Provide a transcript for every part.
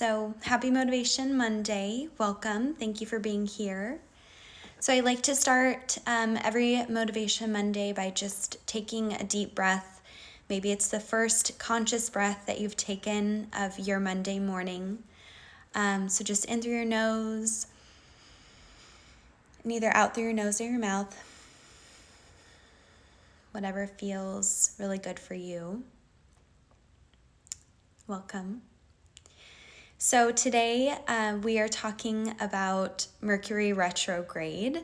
So happy Motivation Monday. Welcome. Thank you for being here. So I like to start every Motivation Monday by just taking a deep breath. Maybe it's the first conscious breath that you've taken of your Monday morning. So just in through your nose and either out through your nose or your mouth. Whatever feels really good for you. Welcome. So today we are talking about Mercury Retrograde.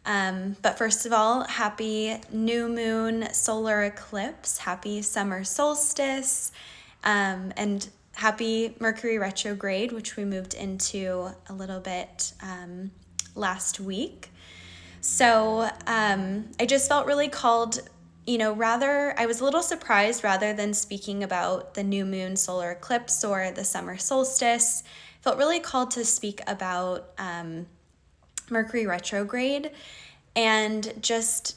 But first of all, happy new moon solar eclipse, happy summer solstice, and happy Mercury Retrograde, which we moved into a little bit last week. So I just felt really called, I was a little surprised rather than speaking about the new moon solar eclipse or the summer solstice, felt really called to speak about Mercury retrograde and just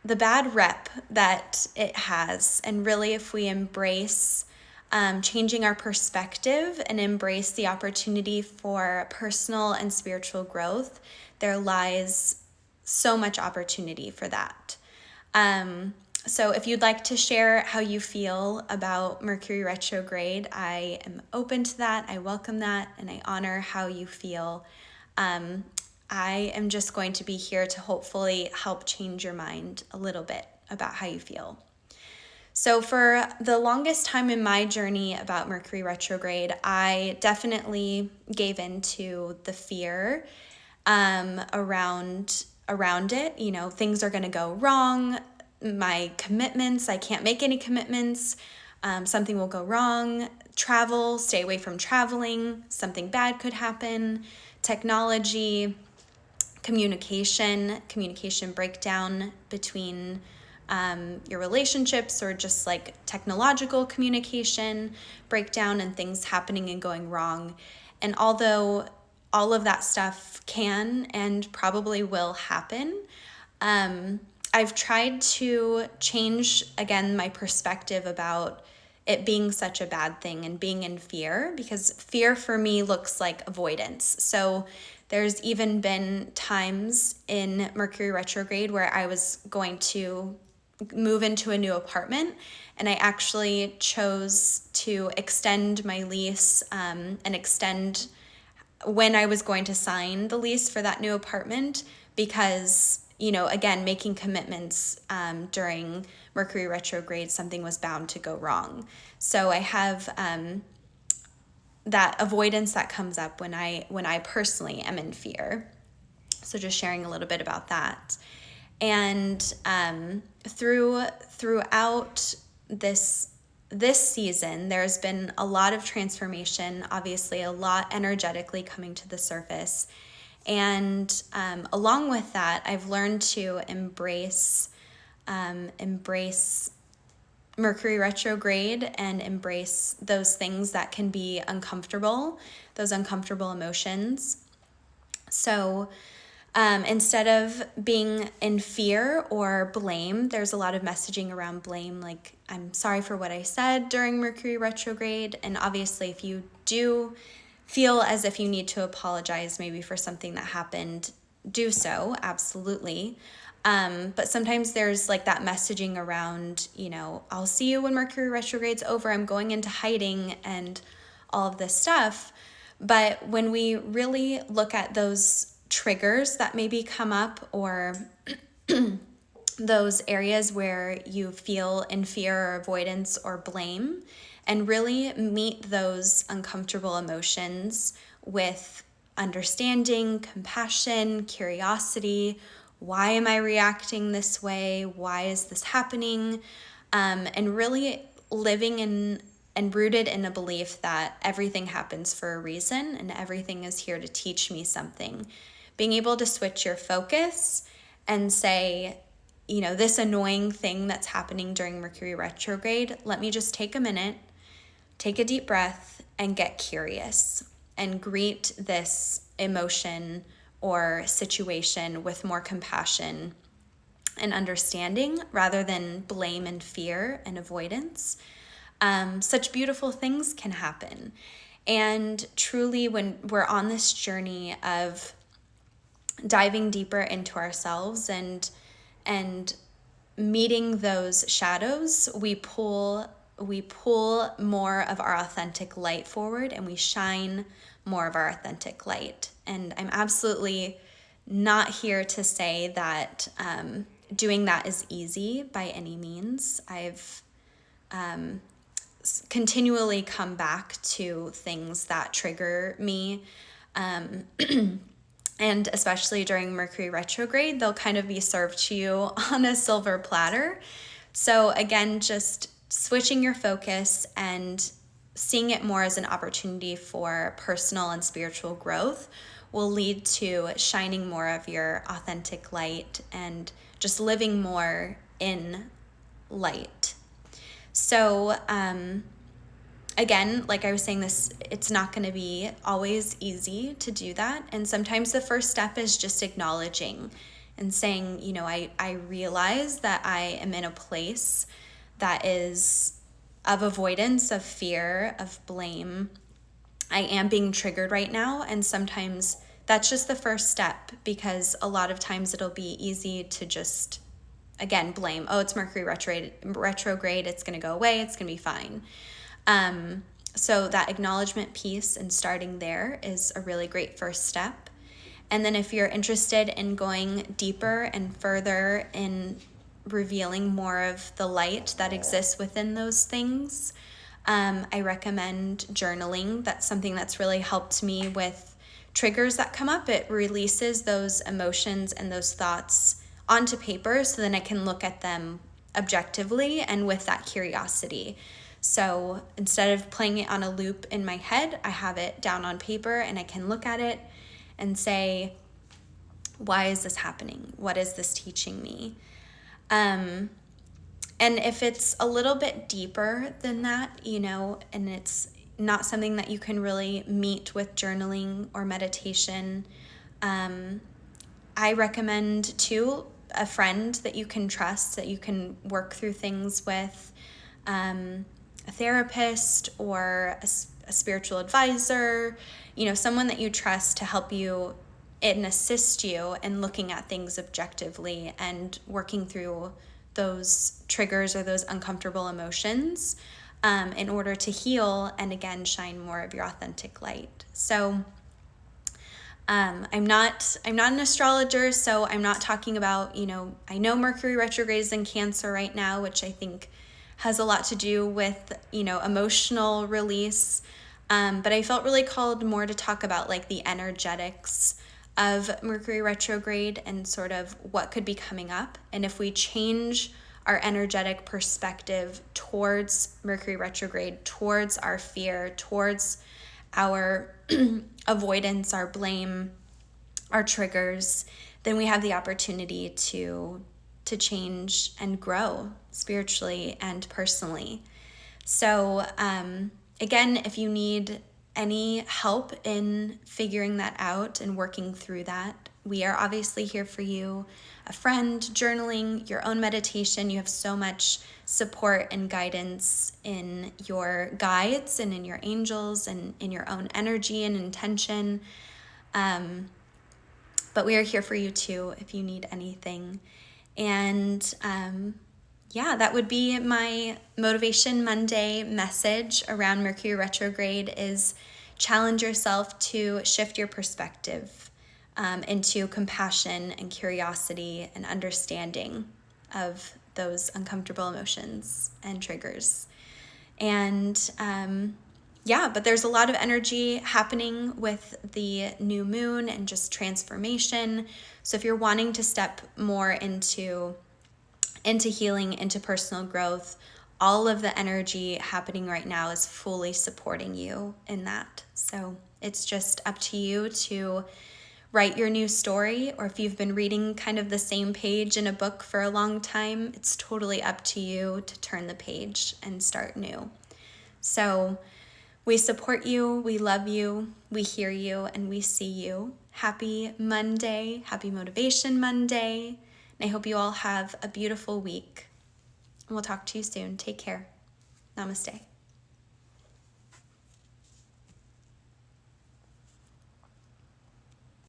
the bad rep that it has. And really, if we embrace changing our perspective and embrace the opportunity for personal and spiritual growth, there lies so much opportunity for that. So if you'd like to share how you feel about Mercury retrograde, I am open to that. I welcome that, and I honor how you feel. I am just going to be here to hopefully help change your mind a little bit about how you feel. So for the longest time in my journey about Mercury retrograde, I definitely gave into the fear around it. Things are going to go wrong. My commitments, I can't make any commitments. Something will go wrong. Travel, stay away from traveling. Something bad could happen. Technology, communication breakdown between your relationships, or just like technological communication breakdown and things happening and going wrong. And although all of that stuff can and probably will happen, I've tried to change, again, my perspective about it being such a bad thing and being in fear, because fear for me looks like avoidance. So there's even been times in Mercury retrograde where I was going to move into a new apartment, and I actually chose to extend my lease and extend when I was going to sign the lease for that new apartment, because, again, making commitments during Mercury retrograde, something was bound to go wrong. So I have that avoidance that comes up when I personally am in fear. So just sharing a little bit about that. And throughout this season, there's been a lot of transformation, obviously a lot energetically coming to the surface. And along with that, I've learned to embrace Mercury retrograde and embrace those things that can be uncomfortable, those uncomfortable emotions. So instead of being in fear or blame, there's a lot of messaging around blame, like, I'm sorry for what I said during Mercury retrograde. And obviously, if you do feel as if you need to apologize maybe for something that happened, do so, absolutely. But sometimes there's like that messaging around, I'll see you when Mercury retrograde's over, I'm going into hiding, and all of this stuff. But when we really look at those triggers that maybe come up, or those areas where you feel in fear or avoidance or blame, and really meet those uncomfortable emotions with understanding, compassion, curiosity. Why am I reacting this way? Why is this happening? And really living in and rooted in a belief that everything happens for a reason and everything is here to teach me something. Being able to switch your focus and say, this annoying thing that's happening during Mercury retrograde, let me just take a minute, take a deep breath, and get curious and greet this emotion or situation with more compassion and understanding rather than blame and fear and avoidance. Such beautiful things can happen. And truly, when we're on this journey of diving deeper into ourselves and meeting those shadows, we pull more of our authentic light forward, and we shine more of our authentic light. And I'm absolutely not here to say that doing that is easy by any means. I've continually come back to things that trigger me. And especially during Mercury retrograde, they'll kind of be served to you on a silver platter. So again, just switching your focus and seeing it more as an opportunity for personal and spiritual growth will lead to shining more of your authentic light and just living more in light. So, again, like I was saying, it's not going to be always easy to do that. And sometimes the first step is just acknowledging and saying, I realize that I am in a place that is of avoidance, of fear, of blame. I am being triggered right now. And sometimes that's just the first step, because a lot of times it'll be easy to just, again, blame. Oh, it's Mercury retrograde. It's going to go away. It's going to be fine. So that acknowledgement piece and starting there is a really great first step. And then if you're interested in going deeper and further in revealing more of the light that exists within those things, I recommend journaling. That's something that's really helped me with triggers that come up. It releases those emotions and those thoughts onto paper, so then I can look at them objectively and with that curiosity. So instead of playing it on a loop in my head, I have it down on paper, and I can look at it and say, why is this happening? What is this teaching me? And if it's a little bit deeper than that, and it's not something that you can really meet with journaling or meditation, I recommend too a friend that you can trust, that you can work through things with, a therapist or a spiritual advisor, someone that you trust to help you and assist you in looking at things objectively and working through those triggers or those uncomfortable emotions, in order to heal and again shine more of your authentic light. So I'm not an astrologer, so I'm not talking about, I know Mercury retrograde is in Cancer right now, which I think has a lot to do with, emotional release. But I felt really called more to talk about like the energetics of Mercury retrograde and sort of what could be coming up. And if we change our energetic perspective towards Mercury retrograde, towards our fear, towards our avoidance, our blame, our triggers, then we have the opportunity to change and grow spiritually and personally. So again, if you need any help in figuring that out and working through that, we are obviously here for you. A friend, journaling, your own meditation. You have so much support and guidance in your guides and in your angels and in your own energy and intention. But we are here for you too if you need anything. And that would be my Motivation Monday message around Mercury retrograde is challenge yourself to shift your perspective into compassion and curiosity and understanding of those uncomfortable emotions and triggers. And but there's a lot of energy happening with the new moon and just transformation. So if you're wanting to step more into healing, into personal growth, all of the energy happening right now is fully supporting you in that. So it's just up to you to write your new story, or if you've been reading kind of the same page in a book for a long time, it's totally up to you to turn the page and start new. So we support you, we love you, we hear you, and we see you. Happy Monday, happy Motivation Monday. And I hope you all have a beautiful week. And we'll talk to you soon. Take care. Namaste.